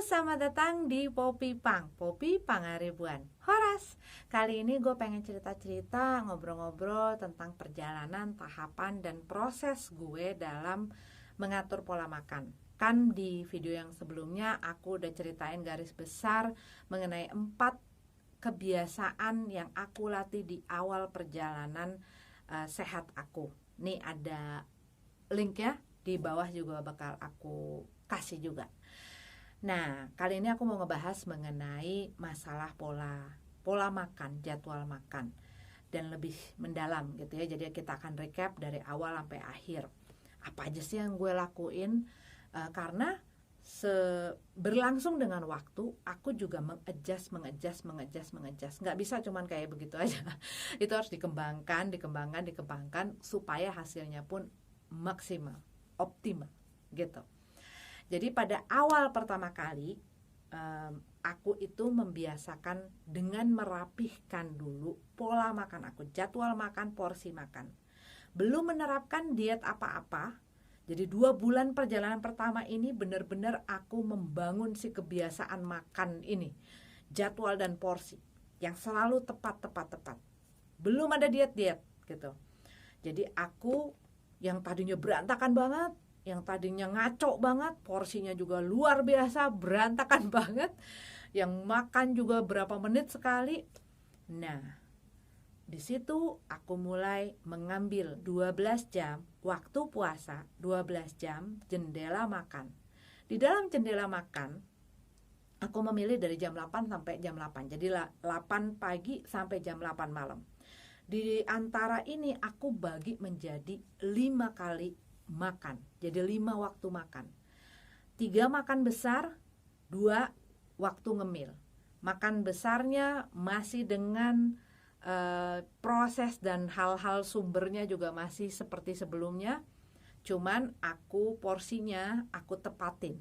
selamat datang di Poppy Pang, Poppy Pangaribuan Horas. Kali ini gue pengen cerita-cerita, ngobrol-ngobrol tentang perjalanan, tahapan, dan proses gue dalam mengatur pola makan. Kan di video yang sebelumnya aku udah ceritain garis besar mengenai 4 kebiasaan yang aku latih di awal perjalanan sehat aku. Nih ada link ya, di bawah juga bakal aku kasih juga. Nah, kali ini aku mau ngebahas mengenai masalah pola makan, jadwal makan, dan lebih mendalam gitu ya. Jadi kita akan recap dari awal sampai akhir. Apa aja sih yang gue lakuin? Karena berlangsung dengan waktu, aku juga mengadjust. Nggak bisa cuman kayak begitu aja. Itu harus dikembangkan supaya hasilnya pun maksimal, optimal gitu. Jadi pada awal pertama kali aku itu membiasakan dengan merapihkan dulu pola makan aku, jadwal makan, porsi makan. Belum menerapkan diet apa-apa. Jadi 2 bulan perjalanan pertama ini benar-benar aku membangun si kebiasaan makan ini, jadwal dan porsi yang selalu tepat. Belum ada diet-diet gitu. Jadi aku yang tadinya berantakan banget, yang tadinya ngaco banget, porsinya juga luar biasa, berantakan banget, yang makan juga berapa menit sekali. Nah, di situ aku mulai mengambil 12 jam waktu puasa, 12 jam jendela makan. Di dalam jendela makan, aku memilih dari jam 8 sampai jam 8. Jadi 8 pagi sampai jam 8 malam. Di antara ini aku bagi menjadi 5 kali makan. Jadi 5 waktu makan. 3 makan besar, 2 waktu ngemil. Makan besarnya masih dengan proses dan hal-hal sumbernya juga masih seperti sebelumnya. Cuman aku porsinya aku tepatin.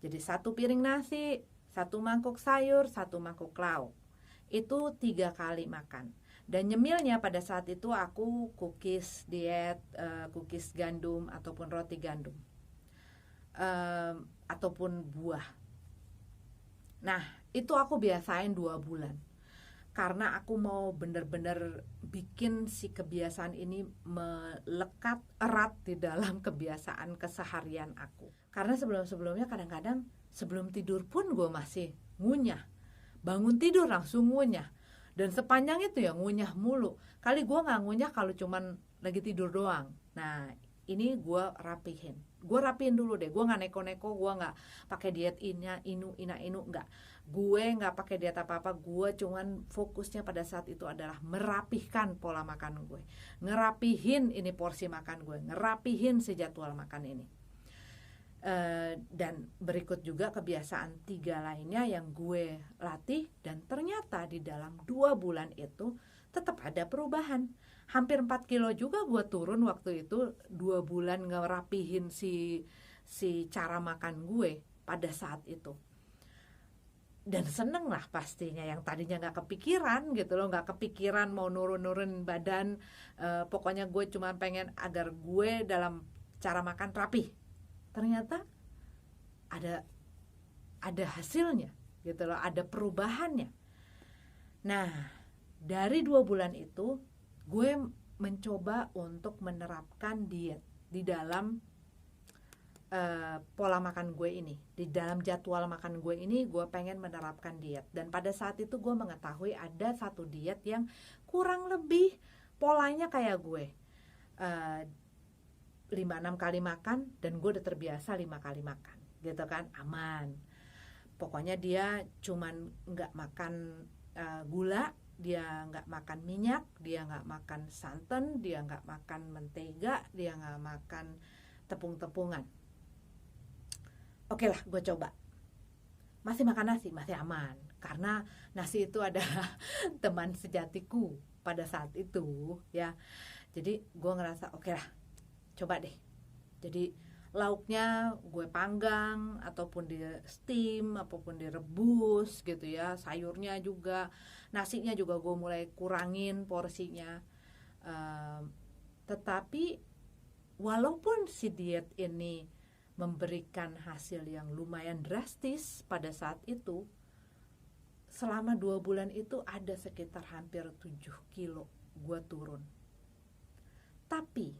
Jadi 1 piring nasi, 1 mangkuk sayur, 1 mangkuk lauk. Itu 3 kali makan. Dan nyemilnya pada saat itu aku cookies diet, cookies gandum ataupun roti gandum, ataupun buah. Nah, itu aku biasain 2 bulan. Karena aku mau benar-benar bikin si kebiasaan ini melekat erat di dalam kebiasaan keseharian aku. Karena sebelum-sebelumnya kadang-kadang sebelum tidur pun gue masih ngunyah. Bangun tidur langsung ngunyah. Dan sepanjang itu ya ngunyah mulu. Kali gue gak ngunyah kalau cuman lagi tidur doang. Nah, ini gue rapihin. Gue rapihin dulu deh. Gue gak neko-neko, gue gak pakai diet inu, enggak. Gue gak pakai diet apa-apa. Gue cuman fokusnya pada saat itu adalah merapihkan pola makan gue. Ngerapihin ini porsi makan gue. Ngerapihin si jadwal makan ini. Dan berikut juga kebiasaan 3 lainnya yang gue latih. Dan ternyata di dalam 2 bulan itu tetap ada perubahan. Hampir 4 kilo juga gue turun waktu itu. 2 bulan ngerapihin si cara makan gue pada saat itu. Dan seneng lah pastinya, yang tadinya gak kepikiran gitu loh, gak kepikiran mau nurun badan. Pokoknya gue cuma pengen agar gue dalam cara makan rapih. Ternyata ada hasilnya gitu loh, ada perubahannya. Nah, dari 2 bulan itu gue mencoba untuk menerapkan diet di dalam pola makan gue ini. Di dalam jadwal makan gue ini gue pengen menerapkan diet. Dan pada saat itu gue mengetahui ada 1 diet yang kurang lebih polanya kayak gue, 5-6 kali makan, dan gue udah terbiasa 5 kali makan gitu kan, aman. Pokoknya dia cuman gak makan gula, dia gak makan minyak, dia gak makan santan, dia gak makan mentega, dia gak makan tepung-tepungan. Oke lah, gue coba. Masih makan nasi, masih aman. Karena nasi itu adalah teman sejatiku pada saat itu ya. Jadi gue ngerasa oke lah, coba deh. Jadi lauknya gue panggang ataupun di steam ataupun direbus gitu ya. Sayurnya juga, nasinya juga gue mulai kurangin porsinya. Tetapi walaupun si diet ini memberikan hasil yang lumayan drastis pada saat itu. Selama 2 bulan itu ada sekitar hampir 7 kilo gue turun. Tapi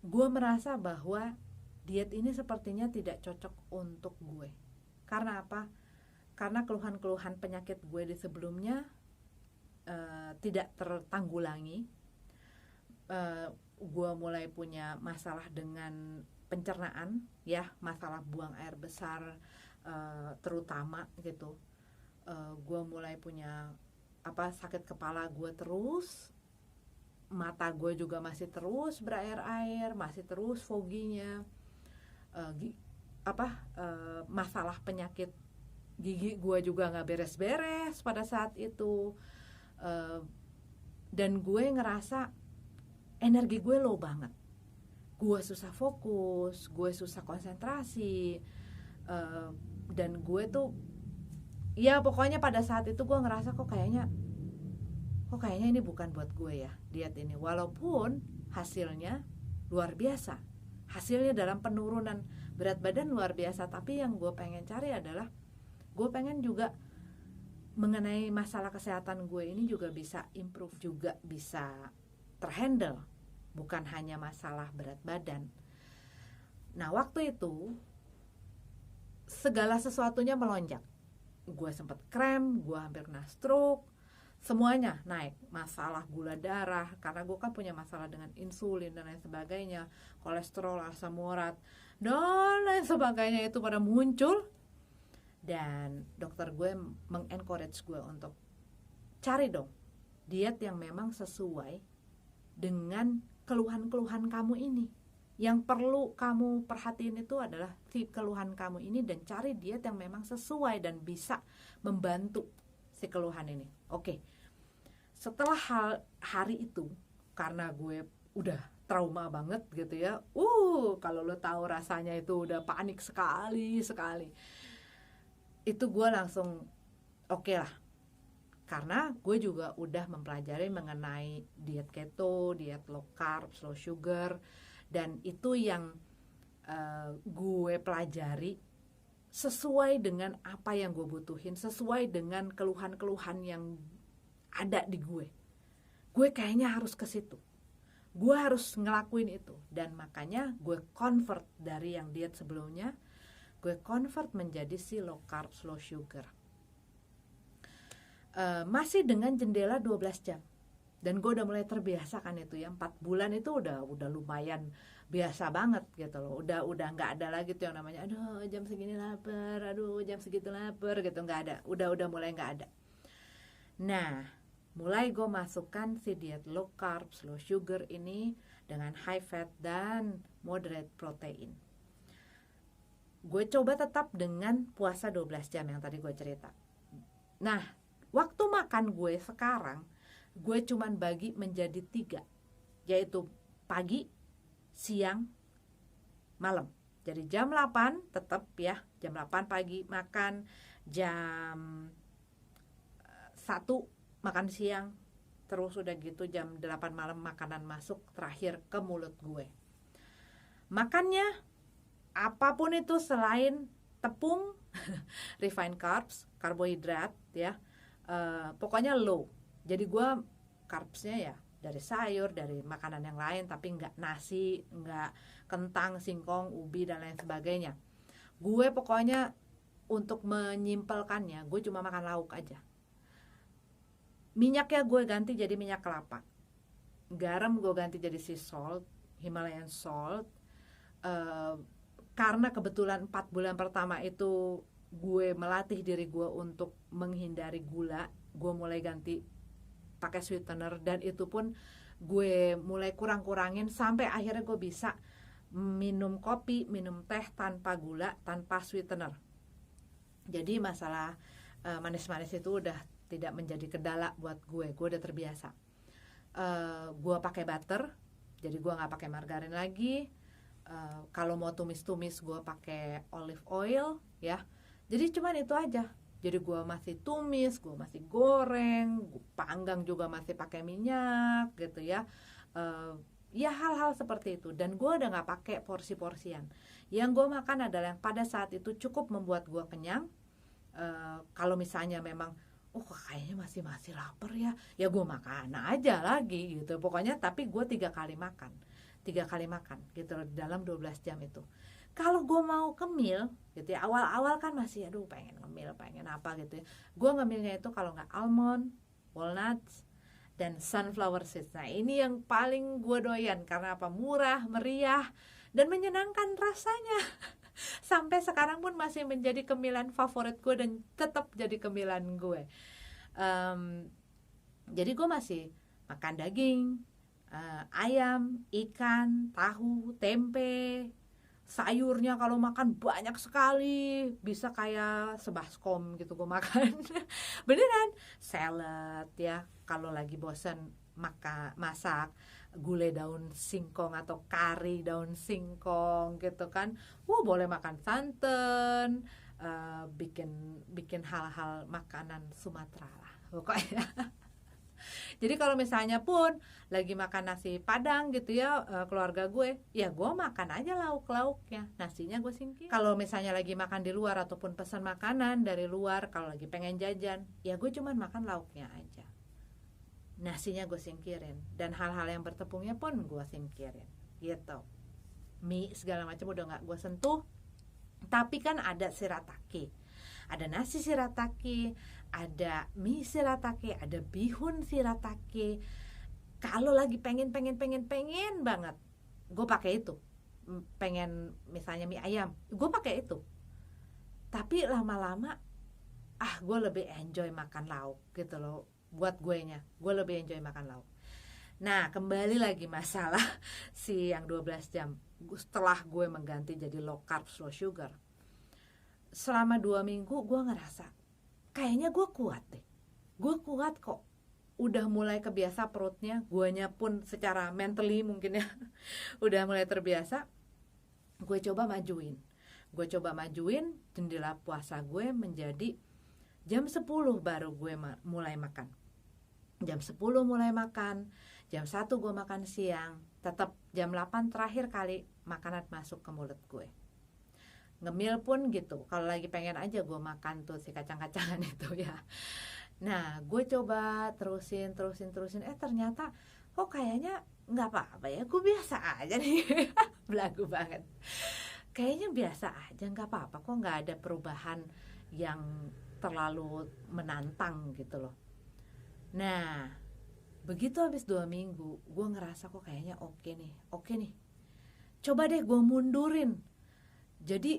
gue merasa bahwa diet ini sepertinya tidak cocok untuk gue. Karena apa? Karena keluhan-keluhan penyakit gue di sebelumnya tidak tertanggulangi. Gue mulai punya masalah dengan pencernaan, ya, masalah buang air besar terutama gitu. Gue mulai punya sakit kepala gue terus, mata gue juga masih terus berair-air, masih terus foggy-nya, masalah penyakit gigi gue juga nggak beres-beres pada saat itu, dan gue ngerasa energi gue low banget, gue susah fokus, gue susah konsentrasi, dan gue tuh ya pokoknya pada saat itu gue ngerasa kok kayaknya ini bukan buat gue ya diet ini. Walaupun hasilnya luar biasa, hasilnya dalam penurunan berat badan luar biasa, tapi yang gue pengen cari adalah gue pengen juga mengenai masalah kesehatan gue ini juga bisa improve, juga bisa terhandle, bukan hanya masalah berat badan. Nah waktu itu segala sesuatunya melonjak. Gue sempat krem, gue hampir kena stroke, semuanya naik. Masalah gula darah, karena gue kan punya masalah dengan insulin dan lain sebagainya, kolesterol, asam urat, dan lain sebagainya itu pada muncul. Dan dokter gue mengencourage gue untuk cari dong diet yang memang sesuai dengan keluhan-keluhan kamu ini. Yang perlu kamu perhatiin itu adalah si keluhan kamu ini, dan cari diet yang memang sesuai dan bisa membantu si keluhan ini. Oke. Setelah hari itu, karena gue udah trauma banget gitu ya. Kalau lo tahu rasanya itu udah panik sekali. Itu gue langsung oke lah. Karena gue juga udah mempelajari mengenai diet keto, diet low carb, low sugar. Dan itu yang gue pelajari sesuai dengan apa yang gue butuhin, sesuai dengan keluhan-keluhan yang ada di gue. Gue kayaknya harus ke situ, gue harus ngelakuin itu. Dan makanya gue convert dari yang diet sebelumnya, gue convert menjadi si low carb, low sugar. Masih dengan jendela 12 jam. Dan gue udah mulai terbiasa kan itu ya, 4 bulan itu udah lumayan biasa banget gitu loh. Udah nggak ada lagi tuh yang namanya aduh jam segini lapar, aduh jam segitu lapar gitu, nggak ada. Udah mulai nggak ada. Nah, mulai gue masukkan si diet low carb, low sugar ini dengan high fat dan moderate protein. Gue coba tetap dengan puasa 12 jam yang tadi gue cerita. Nah, waktu makan gue sekarang gue cuman bagi menjadi 3, yaitu pagi, siang, malam. Jadi jam 8 tetap ya, jam 8 pagi makan, jam 1 makan siang, terus udah gitu jam 8 malam makanan masuk terakhir ke mulut gue. Makannya apapun itu selain tepung, refined carbs, karbohidrat ya, pokoknya low. Jadi gue carbsnya ya dari sayur, dari makanan yang lain, tapi nggak nasi, nggak kentang, singkong, ubi dan lain sebagainya. Gue pokoknya untuk menyimpelkannya, gue cuma makan lauk aja. Minyaknya gue ganti jadi minyak kelapa. Garam gue ganti jadi sea salt, Himalayan salt. Karena kebetulan 4 bulan pertama itu gue melatih diri gue untuk menghindari gula, gue mulai ganti pakai sweetener, dan itu pun gue mulai kurang-kurangin sampai akhirnya gue bisa minum kopi, minum teh tanpa gula, tanpa sweetener. Jadi masalah manis-manis itu udah tidak menjadi kendala buat gue udah terbiasa. Gue pakai butter, jadi gue nggak pakai margarin lagi. Kalau mau tumis-tumis gue pakai olive oil ya. Jadi cuman itu aja. Jadi gue masih tumis, gue masih goreng, gue panggang juga masih pakai minyak gitu ya. Ya hal-hal seperti itu. Dan gue udah gak pakai porsi-porsian. Yang gue makan adalah yang pada saat itu cukup membuat gue kenyang. Kalau misalnya memang kayaknya masih lapar ya gue makan aja lagi gitu pokoknya. Tapi gue 3 kali makan gitu dalam 12 jam itu. Kalau gue mau kemil gitu ya, awal-awal kan masih pengen ngemil, pengen apa gitu ya, gue ngemilnya itu kalau nggak almond, walnuts, dan sunflower seeds. Nah ini yang paling gue doyan karena apa? Murah, meriah, dan menyenangkan rasanya. Sampai sekarang pun masih menjadi cemilan favorit gue dan tetap jadi cemilan gue. Jadi gue masih makan daging, ayam, ikan, tahu, tempe, sayurnya kalau makan banyak sekali, bisa kayak sebaskom gitu gue makan. Beneran, salad ya, kalau lagi bosan masak gulai daun singkong atau kari daun singkong gitu kan. Boleh makan santan, bikin hal-hal makanan Sumatera lah pokoknya. Jadi kalau misalnya pun lagi makan nasi padang gitu ya, keluarga gue, ya gue makan aja lauk-lauknya, nasinya gue singkir. Kalau misalnya lagi makan di luar ataupun pesan makanan dari luar, kalau lagi pengen jajan, ya gue cuman makan lauknya aja, nasinya gue singkirin, dan hal-hal yang bertepungnya pun gue singkirin gitu. Mie segala macam udah gak gue sentuh. Tapi kan ada shirataki, ada nasi shirataki, ada mie shirataki, ada bihun shirataki. Kalau lagi pengen banget, gue pakai itu. Pengen misalnya mie ayam, gue pakai itu. Tapi lama-lama gue lebih enjoy makan lauk gitu loh. Buat gue lebih enjoy makan lauk. Nah kembali lagi masalah si yang 12 jam. Setelah gue mengganti jadi low carb low sugar, selama 2 minggu gue ngerasa kayaknya gue kuat deh. Gue kuat kok. Udah mulai kebiasa perutnya, guanya pun secara mentally mungkin ya udah mulai terbiasa. Gue coba majuin jendela puasa gue menjadi jam 10 baru gue mulai makan. Jam 10 mulai makan, jam 1 gue makan siang, tetap jam 8 terakhir kali makanan masuk ke mulut gue. Ngemil pun gitu, kalau lagi pengen aja gue makan tuh si kacang-kacangan itu ya. Nah gue coba terusin, ternyata kok kayaknya gak apa-apa ya, gue biasa aja nih. Belagu banget, kayaknya biasa aja, gak apa-apa kok, gak ada perubahan yang terlalu menantang gitu loh. Nah begitu habis 2 minggu gue ngerasa kok kayaknya oke nih, coba deh gue mundurin. Jadi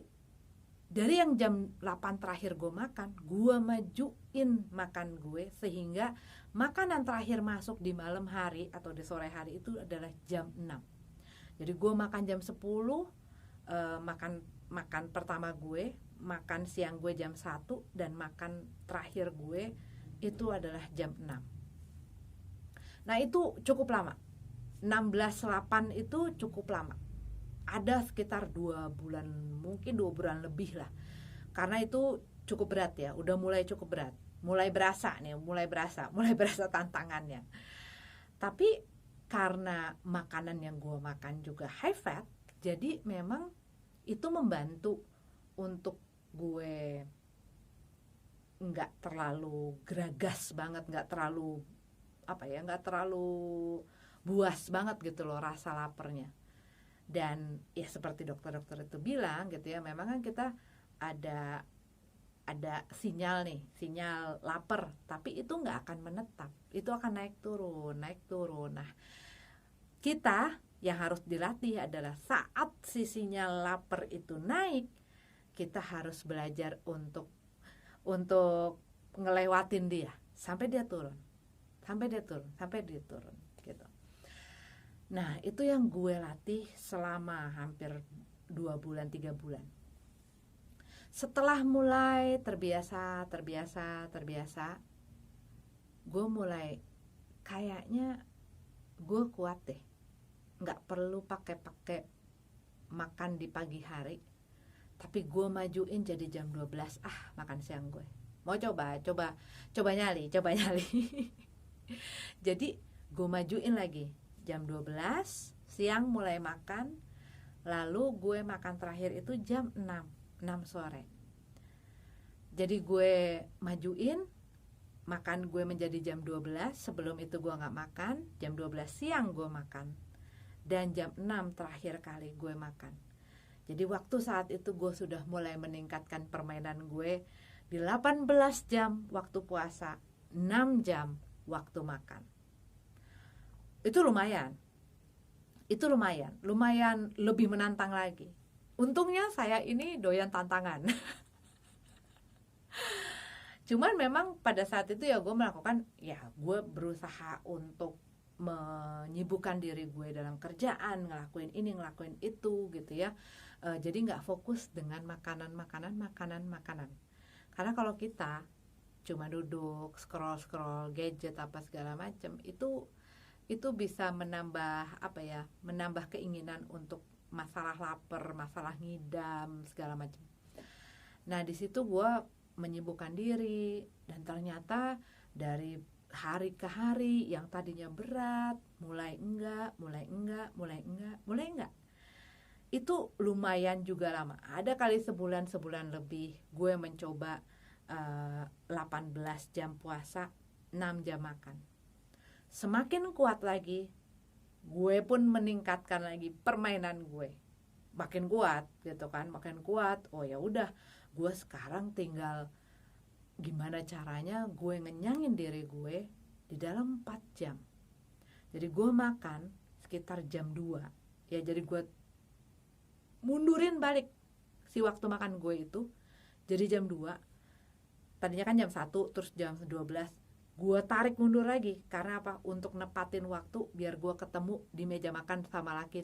dari yang jam 8 terakhir gue makan, gue majuin makan gue sehingga makanan terakhir masuk di malam hari atau di sore hari itu adalah jam 6. Jadi gue makan jam 10, makan pertama gue, makan siang gue jam 1, dan makan terakhir gue itu adalah jam 6. Nah itu cukup lama. 16/8 itu cukup lama. Ada sekitar 2 bulan, mungkin 2 bulan lebih lah. Karena itu cukup berat ya, udah mulai cukup berat. Mulai berasa tantangannya. Tapi karena makanan yang gue makan juga high fat, jadi memang itu membantu untuk gue nggak terlalu geragas banget, nggak terlalu buas banget gitu loh rasa laparnya. Dan ya seperti dokter-dokter itu bilang gitu ya, memang kan kita ada sinyal lapar, tapi itu nggak akan menetap, itu akan naik turun. Nah kita yang harus dilatih adalah saat si sinyal lapar itu naik, kita harus belajar untuk ngelewatin dia sampai dia turun gitu. Nah itu yang gue latih selama hampir 2 bulan 3 bulan. Setelah mulai terbiasa, gue mulai kayaknya gue kuat deh, nggak perlu pakai makan di pagi hari, tapi gue majuin jadi jam 12 makan siang gue. Mau coba nyali. Jadi gue majuin lagi jam 12 siang mulai makan, lalu gue makan terakhir itu jam 6 sore. Jadi gue majuin makan gue menjadi jam 12. Sebelum itu gue gak makan. Jam 12 siang gue makan. Dan jam 6 terakhir kali gue makan. Jadi waktu saat itu gue sudah mulai meningkatkan permainan gue di 18 jam waktu puasa, 6 jam waktu makan. Itu lumayan. Lumayan lebih menantang lagi. Untungnya saya ini doyan tantangan. Cuman memang pada saat itu ya gue melakukan, ya gue berusaha untuk menyibukkan diri gue dalam kerjaan, ngelakuin ini, ngelakuin itu gitu ya. Jadi gak fokus dengan makanan. Karena kalau kita cuma duduk, scroll gadget apa segala macam, itu bisa menambah menambah keinginan untuk masalah lapar, masalah ngidam segala macam. Nah di situ gue menyibukkan diri, dan ternyata dari hari ke hari yang tadinya berat mulai enggak, itu lumayan juga lama. Ada kali sebulan lebih gue mencoba 18 jam puasa, 6 jam makan. Semakin kuat lagi, gue pun meningkatkan lagi permainan gue, makin kuat gitu kan, makin kuat. Oh ya udah, gue sekarang tinggal gimana caranya gue ngenyangin diri gue di dalam 4 jam. Jadi gue makan sekitar jam 2. Ya jadi gue mundurin balik si waktu makan gue itu. Jadi jam 2. Tadinya kan jam 1, terus jam 12. Gue tarik mundur lagi. Karena apa? Untuk nepatin waktu biar gue ketemu di meja makan sama laki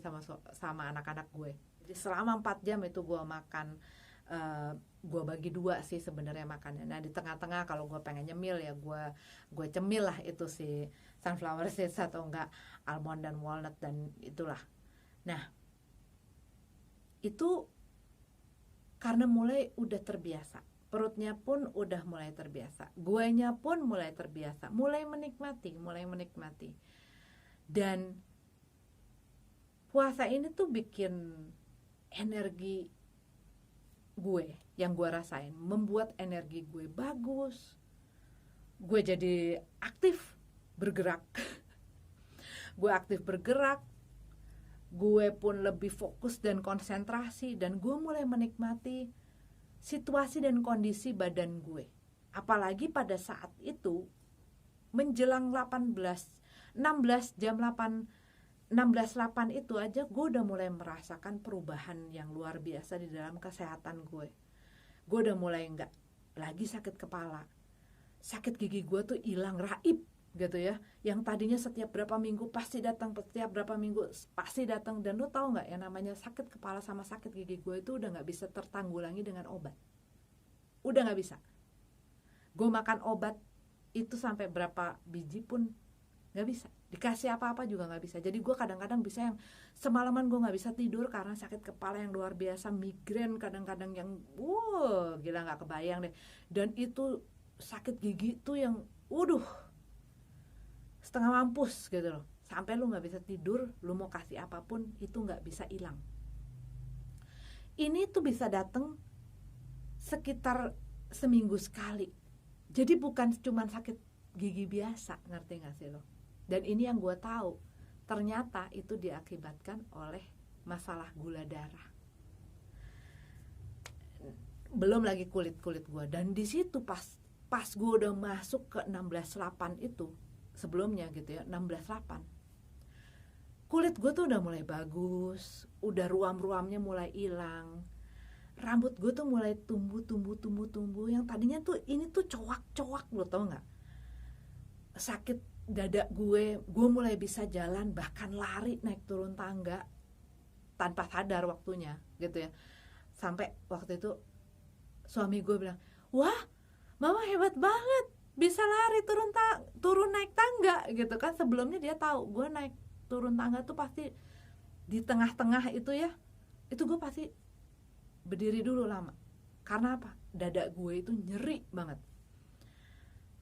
sama anak-anak gue. Jadi selama 4 jam itu gue makan. Gue bagi 2 sih sebenarnya makannya. Nah di tengah-tengah kalau gue pengen nyemil ya gue cemil lah itu si sunflower seeds atau enggak almond dan walnut dan itulah. Nah itu karena mulai udah terbiasa, perutnya pun udah mulai terbiasa, guenya pun mulai terbiasa, mulai menikmati. Dan puasa ini tuh bikin energi gue yang gue rasain, membuat energi gue bagus. Gue jadi aktif bergerak. Gue pun lebih fokus dan konsentrasi, dan gue mulai menikmati situasi dan kondisi badan gue. Apalagi pada saat itu menjelang 16 jam 16:08 itu aja gue udah mulai merasakan perubahan yang luar biasa di dalam kesehatan gue. Gue udah mulai nggak lagi sakit kepala, sakit gigi gue tuh hilang raib gitu ya. Yang tadinya setiap berapa minggu pasti datang, dan lo tau nggak ya, namanya sakit kepala sama sakit gigi gue itu udah nggak bisa tertanggulangi dengan obat, udah nggak bisa. Gue makan obat itu sampai berapa biji pun nggak bisa, dikasih apa-apa juga nggak bisa. Jadi gue kadang-kadang bisa yang semalaman gue nggak bisa tidur karena sakit kepala yang luar biasa, migrain kadang-kadang yang gila nggak kebayang deh. Dan itu sakit gigi tuh yang setengah mampus gitu loh, sampai lu nggak bisa tidur, lu mau kasih apapun itu nggak bisa hilang. Ini tuh bisa datang sekitar seminggu sekali. Jadi bukan cuma sakit gigi biasa, ngerti nggak sih lo? Dan ini yang gue tahu, ternyata itu diakibatkan oleh masalah gula darah. Belum lagi kulit gue. Dan di situ pas gue udah masuk ke 16:08 itu, sebelumnya gitu ya, 16:08, kulit gue tuh udah mulai bagus, udah ruam-ruamnya mulai hilang, rambut gue tuh mulai tumbuh. Yang tadinya tuh ini tuh coak-coak, lo tau nggak? Sakit dada gue mulai bisa jalan, bahkan lari naik turun tangga tanpa sadar waktunya gitu ya. Sampai waktu itu suami gue bilang, wah mama hebat banget, bisa lari turun naik tangga gitu kan. Sebelumnya dia tahu gue naik turun tangga tuh pasti di tengah-tengah itu ya, itu gue pasti berdiri dulu lama. Karena apa? Dada gue itu nyeri banget.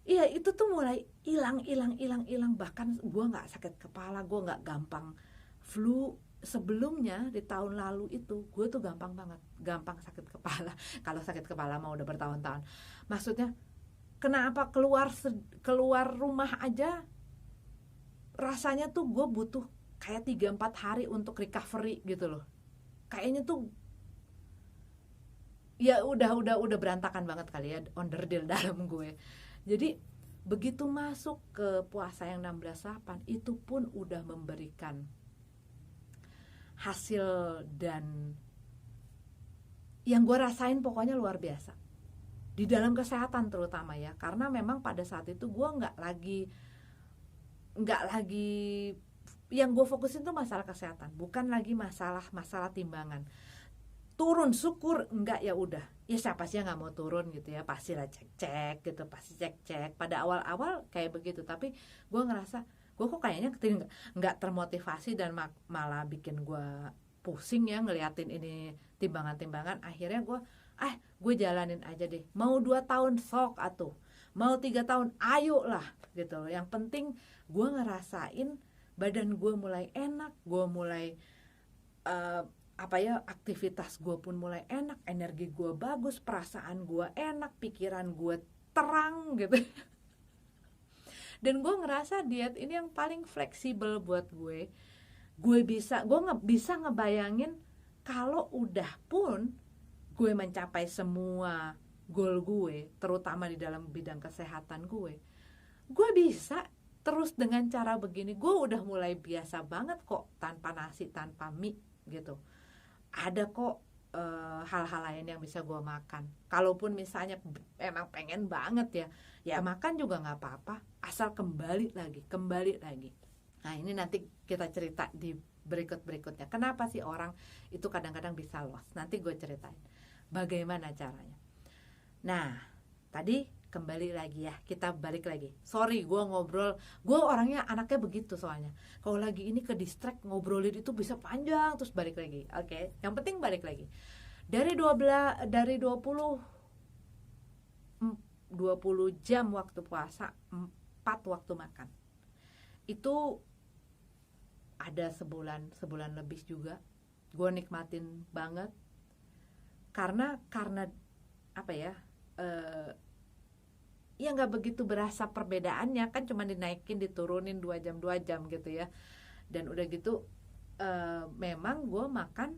Iya, itu tuh mulai hilang. Bahkan gue nggak sakit kepala, gue nggak gampang Flu sebelumnya di tahun lalu itu gue tuh gampang sakit kepala. Kalau sakit kepala mah udah bertahun-tahun. Maksudnya kenapa keluar rumah aja rasanya tuh gue butuh kayak 3-4 hari untuk recovery gitu loh. Kayaknya tuh ya udah berantakan banget kali ya onderdil dalam gue. Jadi begitu masuk ke puasa yang 16/8 itu pun udah memberikan hasil, dan yang gue rasain pokoknya luar biasa di dalam kesehatan terutama ya, karena memang pada saat itu gue nggak lagi yang gue fokusin tuh masalah kesehatan, bukan lagi masalah timbangan. Turun syukur enggak, ya udah, ya siapa sih yang nggak mau turun gitu ya, pastilah cek gitu, pasti cek pada awal kayak begitu. Tapi gue ngerasa gue kok kayaknya nggak termotivasi dan malah bikin gue pusing ya ngeliatin ini timbangan. Akhirnya gue jalanin aja deh, mau 2 tahun sok atuh, mau 3 tahun ayo lah gitu. Yang penting gue ngerasain badan gue mulai enak, gue mulai aktivitas gue pun mulai enak, energi gue bagus, perasaan gue enak, pikiran gue terang gitu. Dan gue ngerasa diet ini yang paling fleksibel buat gue nggak bisa ngebayangin kalau udah pun gue mencapai semua goal gue, terutama di dalam bidang kesehatan gue bisa terus dengan cara begini. Gue udah mulai biasa banget kok tanpa nasi, tanpa mie gitu. Ada kok hal-hal lain yang bisa gue makan. Kalaupun misalnya emang pengen banget ya makan juga nggak apa-apa, asal kembali lagi. Nah ini nanti kita cerita di berikutnya. Kenapa sih orang itu kadang-kadang bisa lost? Nanti gue ceritain bagaimana caranya. Nah tadi kembali lagi ya, kita balik lagi. Sorry gue orangnya anaknya begitu soalnya. Kalau lagi ini ke distract ngobrolin itu bisa panjang terus balik lagi. Oke, yang penting balik lagi. Dari 20 jam waktu puasa, 4 waktu makan. Itu ada sebulan lebih juga. Gue nikmatin banget. Karena apa ya? Ya nggak begitu berasa perbedaannya, kan cuma dinaikin diturunin 2 jam gitu ya. Dan udah gitu memang gue makan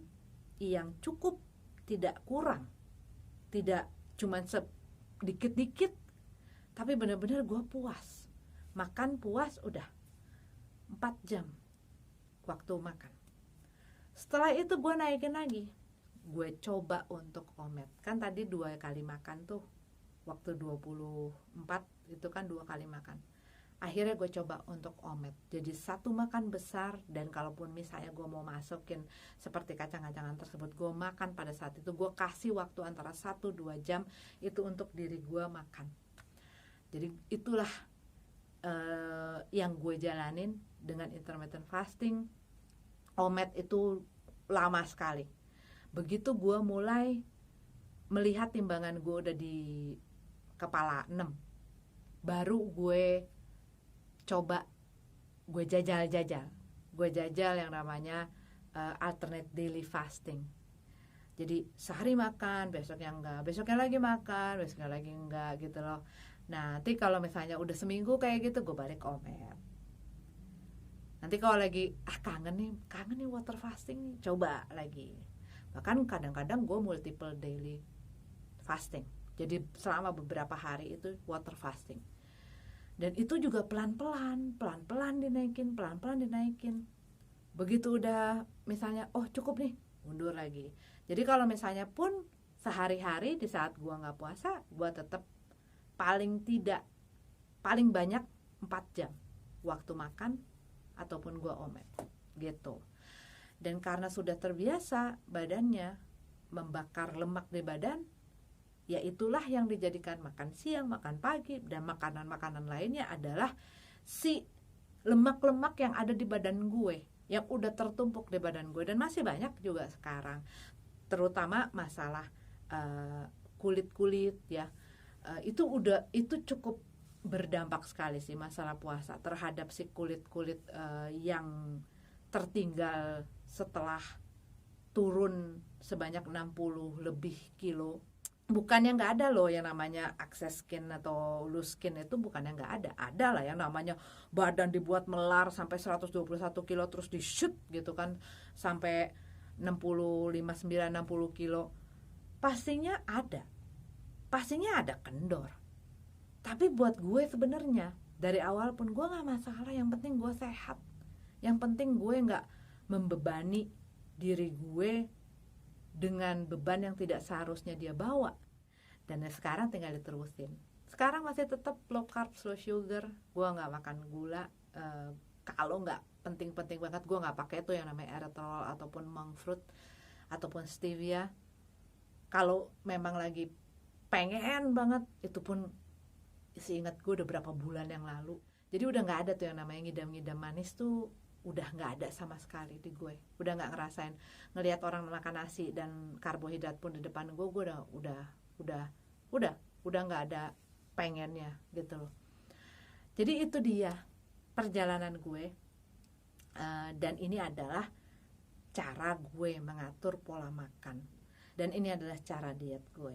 yang cukup, tidak kurang, tidak cuma sedikit-dikit, tapi benar-benar gue puas. Makan puas udah 4 jam waktu makan. Setelah itu gue naikin lagi, gue coba untuk omet. Kan tadi 2 kali makan tuh, waktu 24 itu kan 2 kali makan. Akhirnya gue coba untuk omet, jadi 1 makan besar. Dan kalaupun misalnya gue mau masukin seperti kacang-kacangan tersebut, gue makan pada saat itu. Gue kasih waktu antara 1-2 jam itu untuk diri gue makan. Jadi itulah yang gue jalanin dengan intermittent fasting. Omet itu lama sekali. Begitu gue mulai melihat timbangan gue udah di kepala 6, baru gue coba, gue jajal yang namanya alternate daily fasting. Jadi sehari makan, besoknya enggak, besoknya lagi makan, besoknya lagi enggak gitu loh. Nah nanti kalau misalnya udah seminggu kayak gitu, gue balik omet. Nanti kalau lagi kangen nih water fasting nih, coba lagi. Bahkan kadang-kadang gue multiple daily fasting. Jadi selama beberapa hari itu water fasting. Dan itu juga pelan-pelan dinaikin. Begitu udah misalnya cukup nih, mundur lagi. Jadi kalau misalnya pun sehari-hari di saat gua nggak puasa, gua tetap paling banyak 4 jam waktu makan ataupun gua omet gitu. Dan karena sudah terbiasa badannya membakar lemak di badan, ya itulah yang dijadikan makan siang, makan pagi, dan makanan-makanan lainnya adalah si lemak-lemak yang ada di badan gue, yang udah tertumpuk di badan gue. Dan masih banyak juga sekarang, terutama masalah kulit ya. Itu cukup berdampak sekali sih masalah puasa terhadap si kulit yang tertinggal setelah turun sebanyak 60 lebih kilo. Bukannya nggak ada loh yang namanya access skin atau loose skin, itu bukannya nggak ada. Ada lah yang namanya badan dibuat melar sampai 121 kilo terus di shoot gitu kan sampai 65, 9, 60 kilo. Pastinya ada kendor. Tapi buat gue sebenarnya dari awal pun gue nggak masalah, yang penting gue sehat, yang penting gue nggak membebani diri gue dengan beban yang tidak seharusnya dia bawa. Dan sekarang tinggal diterusin. Sekarang masih tetap low carb, low sugar. Gue nggak makan gula. Kalau nggak penting-penting banget, gue nggak pakai itu yang namanya erythritol ataupun monk fruit ataupun stevia. Kalau memang lagi pengen banget, itu pun seingat gue udah berapa bulan yang lalu. Jadi udah nggak ada tuh yang namanya ngidam-ngidam manis tuh, udah nggak ada sama sekali di gue. Udah nggak ngerasain ngelihat orang makan nasi dan karbohidrat pun di depan gue udah nggak ada pengennya gitu loh. Jadi itu dia perjalanan gue, dan ini adalah cara gue mengatur pola makan, dan ini adalah cara diet gue.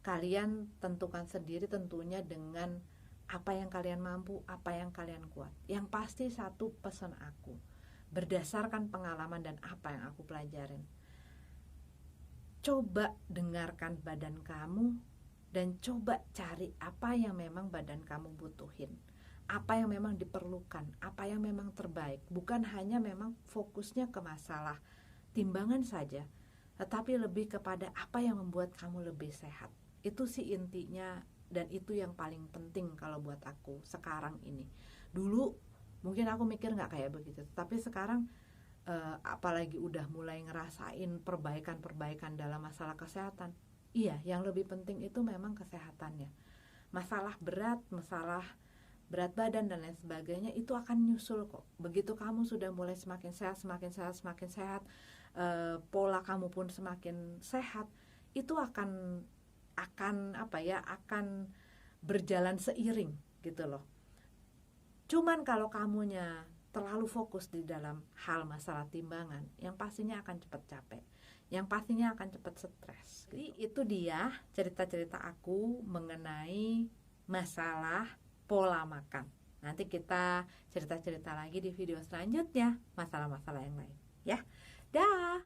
Kalian tentukan sendiri tentunya dengan apa yang kalian mampu, apa yang kalian kuat. Yang pasti satu pesan aku, berdasarkan pengalaman dan apa yang aku pelajarin, coba dengarkan badan kamu dan coba cari apa yang memang badan kamu butuhin, apa yang memang diperlukan, apa yang memang terbaik. Bukan hanya memang fokusnya ke masalah timbangan saja, tetapi lebih kepada apa yang membuat kamu lebih sehat. Itu sih intinya, dan itu yang paling penting kalau buat aku sekarang ini. Dulu mungkin aku mikir nggak kayak begitu, tapi sekarang apalagi udah mulai ngerasain perbaikan dalam masalah kesehatan. Iya, yang lebih penting itu memang kesehatannya. Masalah berat badan dan lain sebagainya itu akan nyusul kok. Begitu kamu sudah mulai semakin sehat, pola kamu pun semakin sehat, itu akan berjalan seiring gitu loh. Cuman kalau kamunya terlalu fokus di dalam hal masalah timbangan, yang pastinya akan cepat capek, yang pastinya akan cepat stres. Jadi itu dia cerita-cerita aku mengenai masalah pola makan. Nanti kita cerita-cerita lagi di video selanjutnya masalah-masalah yang lain ya. Dah.